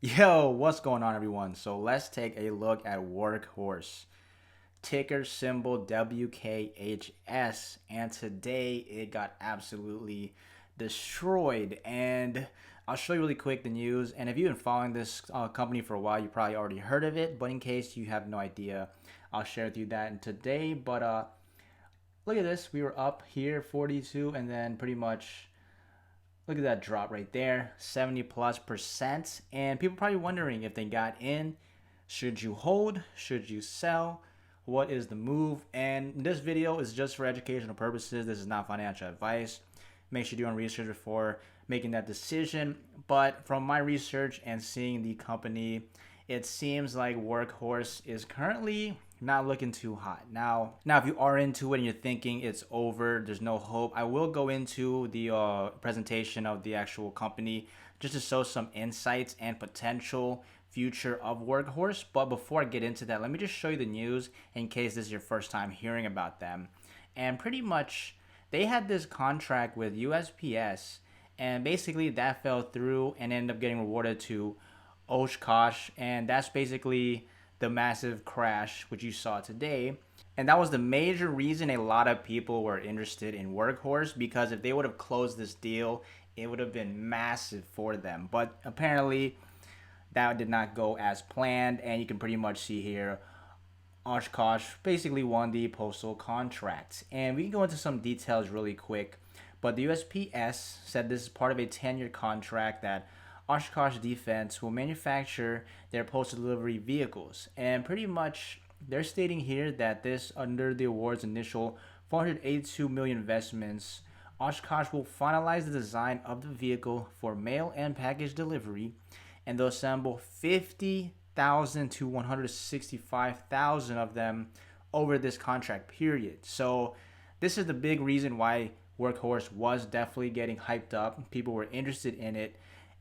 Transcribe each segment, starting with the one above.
Yo, what's going on, everyone? So let's take a look at Workhorse, ticker symbol WKHS, and today it got absolutely destroyed. And I'll show you really quick the news. And if you've been following this company for a while, you probably already heard of it. But in case you have no idea, I'll share with you that today. But look at this, we were up here 42, and then pretty much look at that drop right there, 70+%. And people probably wondering if they got in. Should you hold? Should you sell? What is the move? And this video is just for educational purposes. This is not financial advice. Make sure you do your own research before making that decision. But from my research and seeing the company, it seems like Workhorse is currently not looking too hot. Now if you are into it and you're thinking it's over, there's no hope, I will go into the presentation of the actual company just to show some insights and potential future of Workhorse. But before I get into that, let me just show you the news in case this is your first time hearing about them. And pretty much they had this contract with USPS, and basically that fell through and ended up getting rewarded to Oshkosh, and that's basically the massive crash which you saw today. And that was the major reason a lot of people were interested in Workhorse, because if they would have closed this deal, it would have been massive for them. But apparently that did not go as planned, and you can pretty much see here Oshkosh basically won the postal contract. And we can go into some details really quick, but the USPS said this is part of a 10-year contract that Oshkosh Defense will manufacture their postal delivery vehicles. And pretty much they're stating here that this, under the award's initial $482 million investments, Oshkosh will finalize the design of the vehicle for mail and package delivery, and they'll assemble 50,000 to 165,000 of them over this contract period. So this is the big reason why Workhorse was definitely getting hyped up. People were interested in it,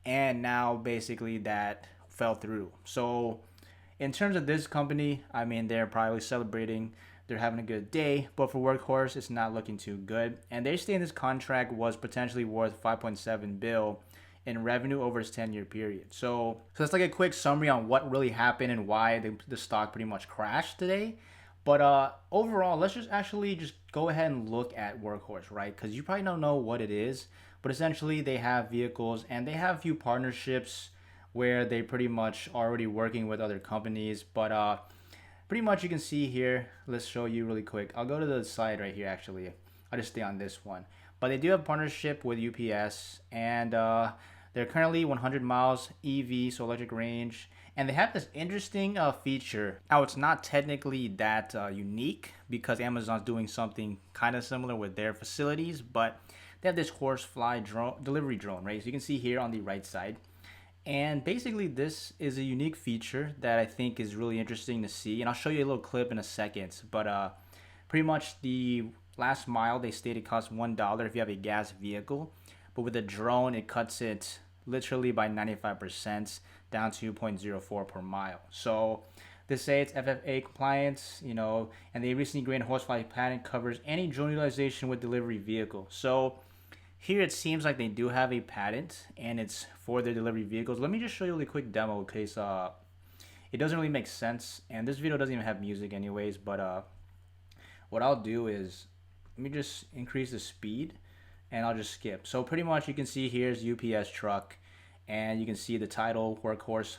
and now basically that fell through. So in terms of this company, I mean, they're probably celebrating, they're having a good day, but for Workhorse it's not looking too good. And they say this contract was potentially worth 5.7 bill in revenue over its 10-year period. So that's like a quick summary on what really happened and why the stock pretty much crashed today. But overall, let's just actually just go ahead and look at Workhorse, right? Because you probably don't know what it is, but essentially they have vehicles and they have a few partnerships where they pretty much already working with other companies. But pretty much you can see here, let's show you really quick. I'll go to the side right here actually. I'll just stay on this one. But they do have a partnership with UPS, and they're currently 100 miles EV, so electric range. And they have this interesting feature. Now, it's not technically that unique because Amazon's doing something kind of similar with their facilities, but they have this horsefly drone, delivery drone, right? So you can see here on the right side. And basically, this is a unique feature that I think is really interesting to see. And I'll show you a little clip in a second. But pretty much the last mile, they stated costs $1 if you have a gas vehicle. But with a drone, it cuts it literally by 95%, down to 0.04 per mile. So they say it's FFA compliance, and they recently granted horsefly patent covers any drone utilization with delivery vehicle. So here it seems like they do have a patent, and it's for their delivery vehicles. Let me just show you a really quick demo in case it doesn't really make sense. And this video doesn't even have music anyways, but what I'll do is let me just increase the speed and I'll just skip. So pretty much you can see here's UPS truck, and you can see the title Workhorse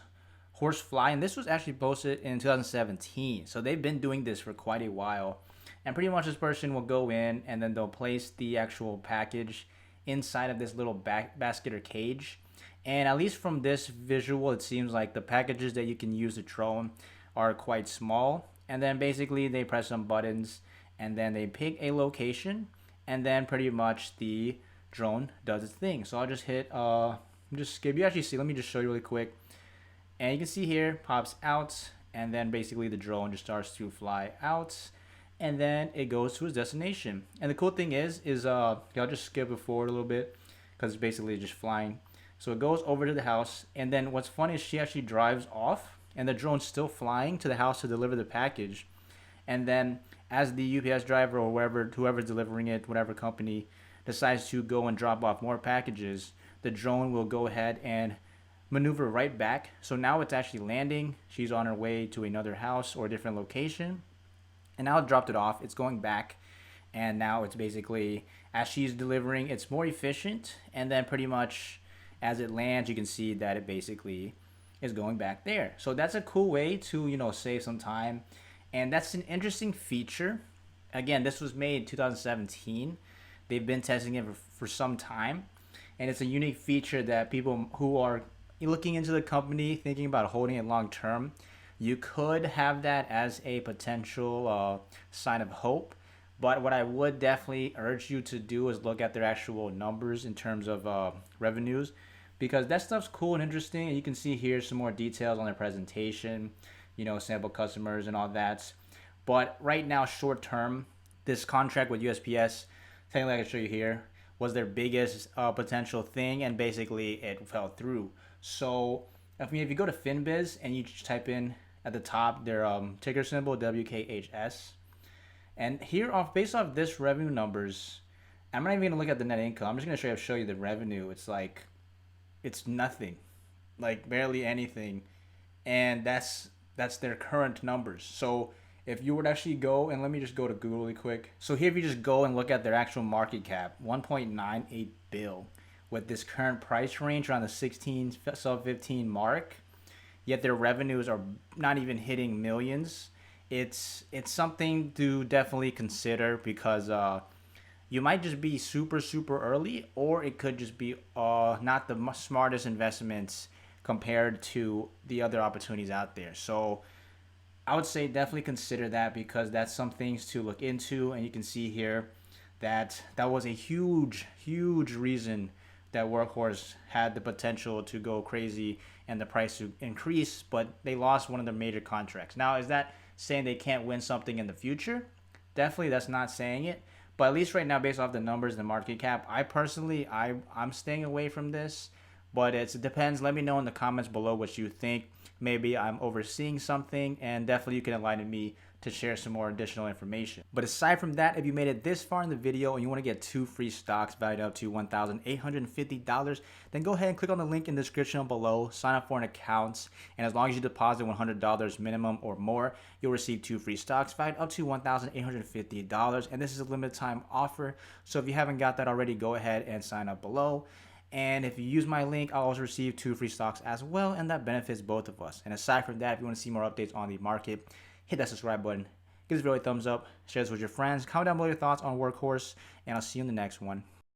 Horsefly, and this was actually posted in 2017. So they've been doing this for quite a while. And pretty much this person will go in and then they'll place the actual package inside of this little basket or cage. And at least from this visual, it seems like the packages that you can use the drone are quite small. And then basically they press some buttons and then they pick a location, and then pretty much the drone does its thing. So I'll just hit just skip. You actually see, let me just show you really quick. And you can see here, pops out, and then basically the drone just starts to fly out, and then it goes to its destination. And the cool thing is I'll just skip it forward a little bit because it's basically just flying. So it goes over to the house, and then what's funny is she actually drives off, and the drone's still flying to the house to deliver the package. And then as the UPS driver or whoever's delivering it, whatever company, decides to go and drop off more packages, the drone will go ahead and maneuver right back. So now it's actually landing. She's on her way to another house or a different location. And now it dropped it off. It's going back. And now it's basically, as she's delivering, it's more efficient. And then pretty much as it lands, you can see that it basically is going back there. So that's a cool way to, save some time. And that's an interesting feature. Again, this was made in 2017. They've been testing it for some time. And it's a unique feature that people who are looking into the company, thinking about holding it long term, you could have that as a potential sign of hope. But what I would definitely urge you to do is look at their actual numbers in terms of revenues, because that stuff's cool and interesting. And you can see here some more details on their presentation, sample customers and all that. But right now, short term, this contract with USPS, technically I can show you here, was their biggest potential thing, and basically it fell through. So, if you go to FinBiz and you just type in at the top their ticker symbol WKHS, and here based off this revenue numbers, I'm not even gonna look at the net income. I'm just gonna show you the revenue. It's nothing, like barely anything, and that's their current numbers. So if you would actually go, and let me just go to Google really quick. So here, if you just go and look at their actual market cap, 1.98 bill, with this current price range around the 16 sub 15 mark, yet their revenues are not even hitting millions. It's something to definitely consider, because you might just be super early, or it could just be not the smartest investments compared to the other opportunities out there. So I would say definitely consider that, because that's some things to look into. And you can see here that was a huge reason that Workhorse had the potential to go crazy and the price to increase, but they lost one of their major contracts. Now, is that saying they can't win something in the future? Definitely, that's not saying it. But at least right now, based off the numbers and the market cap, I personally, I'm staying away from this. But it depends. Let me know in the comments below what you think. Maybe I'm overseeing something, and definitely you can enlighten me to share some more additional information. But aside from that, if you made it this far in the video and you want to get 2 free stocks valued up to $1,850, then go ahead and click on the link in the description below, sign up for an account, and as long as you deposit $100 minimum or more, you'll receive 2 free stocks valued up to $1,850. And this is a limited time offer, so if you haven't got that already, go ahead and sign up below. And if you use my link, I'll also receive 2 free stocks as well, and that benefits both of us. And aside from that, if you want to see more updates on the market, hit that subscribe button, give this video a thumbs up, share this with your friends, comment down below your thoughts on Workhorse, and I'll see you in the next one.